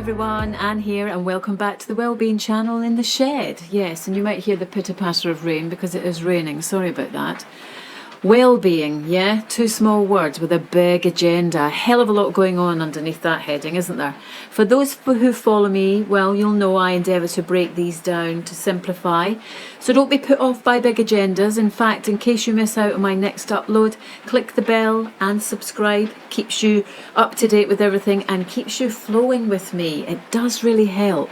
everyone, Anne here, and welcome back to the Wellbeing channel in the shed. Yes, and you might hear the pitter-patter of rain because it is raining. Sorry about that. Well-being, yeah? Two small words with a big agenda. A hell of a lot going on underneath that heading, isn't there? For those who follow me, well, you'll know I endeavour to break these down to simplify. So don't be put off by big agendas. In fact, in case you miss out on my next upload, click the bell and subscribe. Keeps you up to date with everything and keeps you flowing with me. It does really help.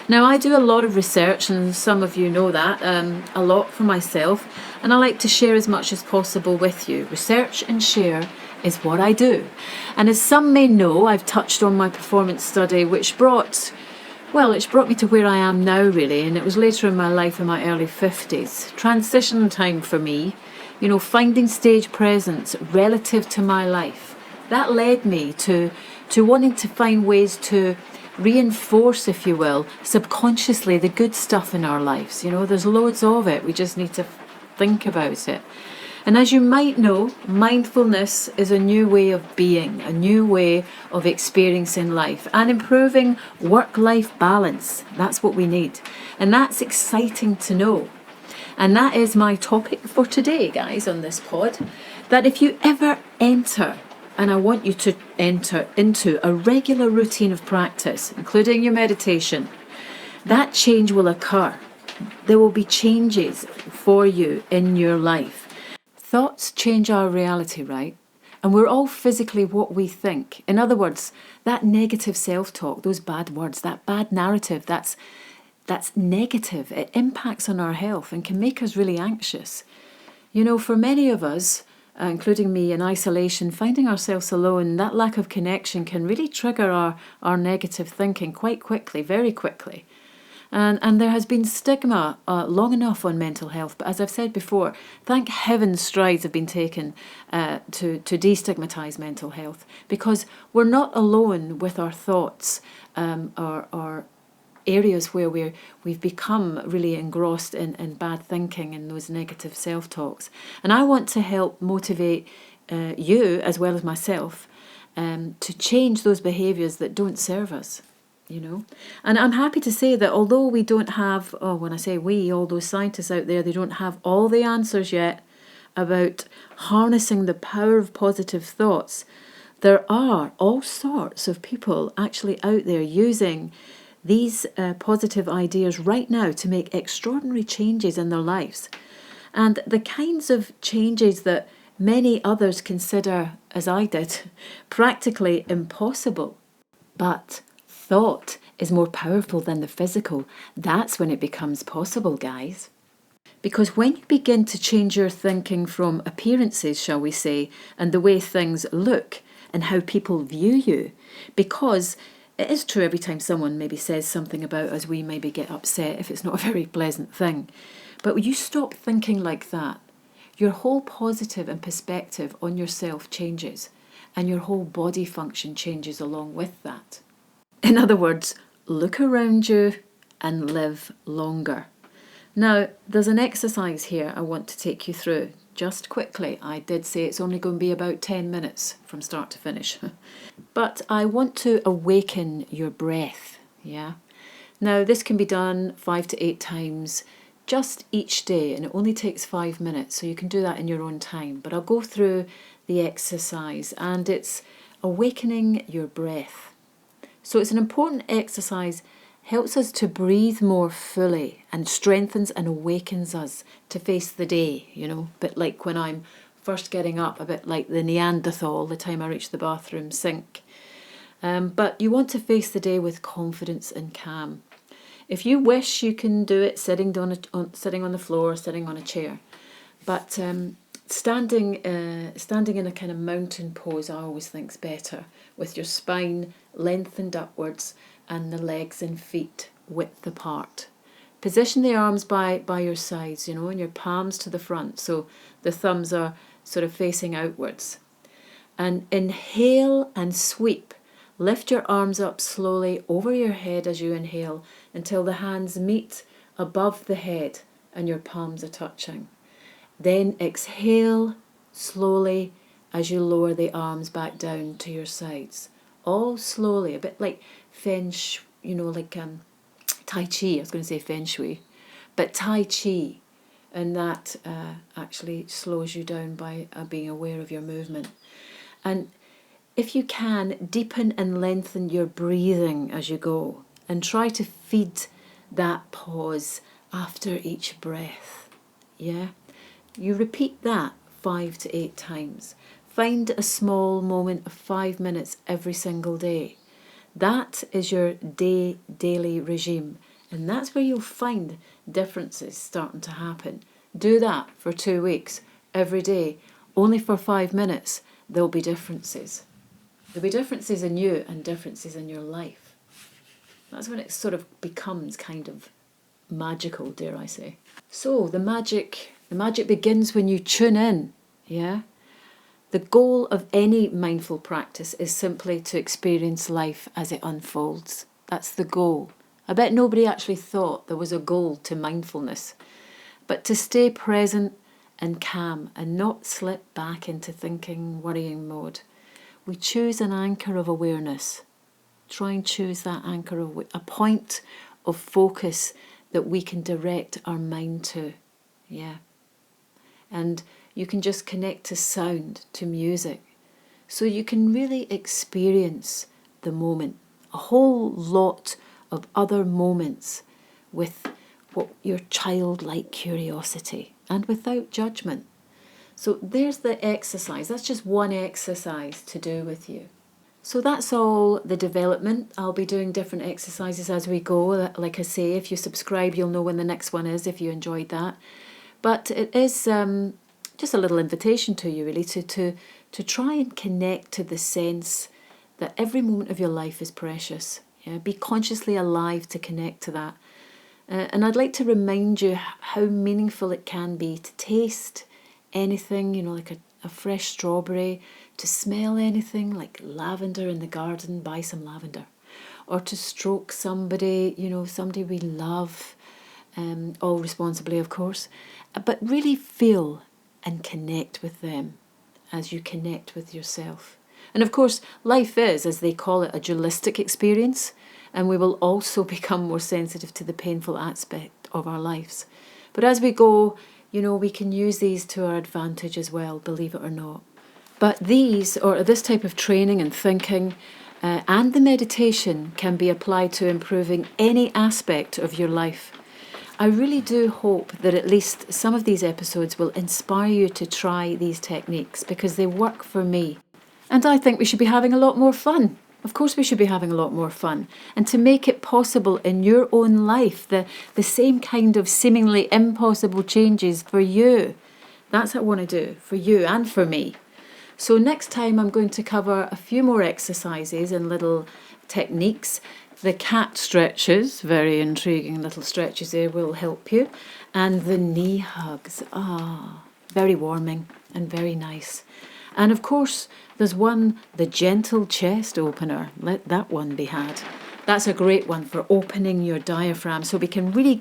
Now, I do a lot of research, and some of you know that, a lot for myself, and I like to share as much as possible with you. Research and share is what I do. And as some may know, I've touched on my performance study, which brought me to where I am now, really, and it was later in my life, in my early 50s. Transition time for me, finding stage presence relative to my life. That led me to wanting to find ways to reinforce, if you will, subconsciously the good stuff in our lives. There's loads of it. We just need to think about it. And as you might know, mindfulness is a new way of being, a new way of experiencing life and improving work-life balance. That's what we need. And that's exciting to know. And that is my topic for today, guys, on this pod, that if you ever enter, and I want you to enter into a regular routine of practice, including your meditation, that change will occur. There will be changes for you in your life. Thoughts change our reality, right? And we're all physically what we think. In other words, that negative self-talk, those bad words, that bad narrative, that's negative. It impacts on our health and can make us really anxious. For many of us, including me, in isolation, finding ourselves alone, that lack of connection can really trigger our negative thinking quite quickly, very quickly. And there has been stigma long enough on mental health, but as I've said before, thank heaven strides have been taken to destigmatise mental health, because we're not alone with our thoughts or areas where we've become really engrossed in bad thinking and those negative self-talks. And I want to help motivate you, as well as myself, to change those behaviours that don't serve us, And I'm happy to say that although we don't have, when I say we, all those scientists out there, they don't have all the answers yet about harnessing the power of positive thoughts, there are all sorts of people actually out there using these positive ideas right now to make extraordinary changes in their lives. And the kinds of changes that many others consider, as I did, practically impossible. But thought is more powerful than the physical. That's when it becomes possible, guys. Because when you begin to change your thinking from appearances, shall we say, and the way things look and how people view you, because it is true, every time someone maybe says something about us, we maybe get upset if it's not a very pleasant thing. But when you stop thinking like that, your whole positive and perspective on yourself changes, and your whole body function changes along with that. In other words, look around you and live longer. Now, there's an exercise here I want to take you through. Just quickly, I did say it's only going to be about 10 minutes from start to finish. But I want to awaken your breath, yeah? Now, this can be done 5 to 8 times just each day, and it only takes 5 minutes, so you can do that in your own time. But I'll go through the exercise, and it's awakening your breath. So it's an important exercise, helps us to breathe more fully and strengthens and awakens us to face the day, a bit like when I'm first getting up, a bit like the Neanderthal, the time I reach the bathroom sink. But you want to face the day with confidence and calm. If you wish, you can do it sitting on the floor, sitting on a chair. But standing in a kind of mountain pose, I always think's better, with your spine lengthened upwards and the legs and feet width apart. Position the arms by your sides, and your palms to the front, so the thumbs are sort of facing outwards. And inhale and sweep. Lift your arms up slowly over your head as you inhale until the hands meet above the head and your palms are touching. Then exhale slowly as you lower the arms back down to your sides. all slowly, a bit like like Tai Chi. I was going to say Feng Shui, but Tai Chi, and that actually slows you down by being aware of your movement. And if you can, deepen and lengthen your breathing as you go, and try to feed that pause after each breath. Yeah? You repeat that 5 to 8 times. Find a small moment of 5 minutes every single day. That is your daily regime. And that's where you'll find differences starting to happen. Do that for 2 weeks, every day, only for 5 minutes. There'll be differences. There'll be differences in you and differences in your life. That's when it sort of becomes kind of magical, dare I say. So the magic begins when you tune in, yeah? The goal of any mindful practice is simply to experience life as it unfolds. That's the goal. I bet nobody actually thought there was a goal to mindfulness, but to stay present and calm and not slip back into thinking, worrying mode. We choose an anchor of awareness. Try and choose that anchor of a point of focus that we can direct our mind to. Yeah. And you can just connect to sound, to music, so you can really experience the moment, a whole lot of other moments with what your childlike curiosity and without judgment. So there's the exercise. That's just one exercise to do with you. So that's all the development. I'll be doing different exercises as we go. Like I say, if you subscribe, you'll know when the next one is if you enjoyed that. But it is just a little invitation to you, really, to try and connect to the sense that every moment of your life is precious. Yeah? Be consciously alive to connect to that. And I'd like to remind you how meaningful it can be to taste anything, like a fresh strawberry, to smell anything like lavender in the garden, buy some lavender, or to stroke somebody, somebody we love, all responsibly, of course, but really feel and connect with them as you connect with yourself. And of course, life is, as they call it, a dualistic experience, and we will also become more sensitive to the painful aspect of our lives. But as we go, we can use these to our advantage as well, believe it or not. But this type of training and thinking and the meditation can be applied to improving any aspect of your life. I really do hope that at least some of these episodes will inspire you to try these techniques because they work for me. And I think we should be having a lot more fun. Of course we should be having a lot more fun. And to make it possible in your own life, the same kind of seemingly impossible changes for you. That's what I want to do, for you and for me. So next time I'm going to cover a few more exercises and little techniques. The cat stretches, very intriguing little stretches there, will help you. And the knee hugs, very warming and very nice. And of course, there's one, the gentle chest opener. Let that one be had. That's a great one for opening your diaphragm so we can really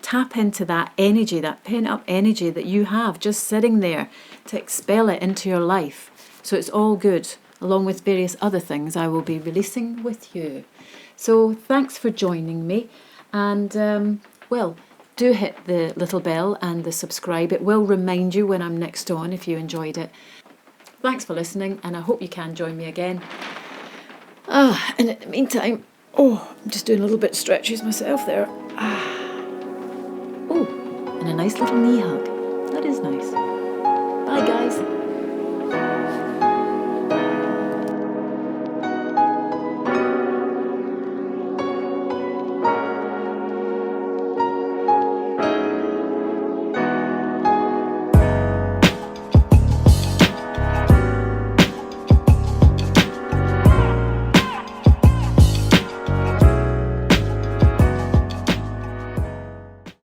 tap into that energy, that pent-up energy that you have just sitting there to expel it into your life. So it's all good, along with various other things I will be releasing with you. So thanks for joining me. And, do hit the little bell and the subscribe. It will remind you when I'm next on if you enjoyed it. Thanks for listening, and I hope you can join me again. And in the meantime, I'm just doing a little bit of stretches myself there. And a nice little knee hug. That is nice. Bye, guys.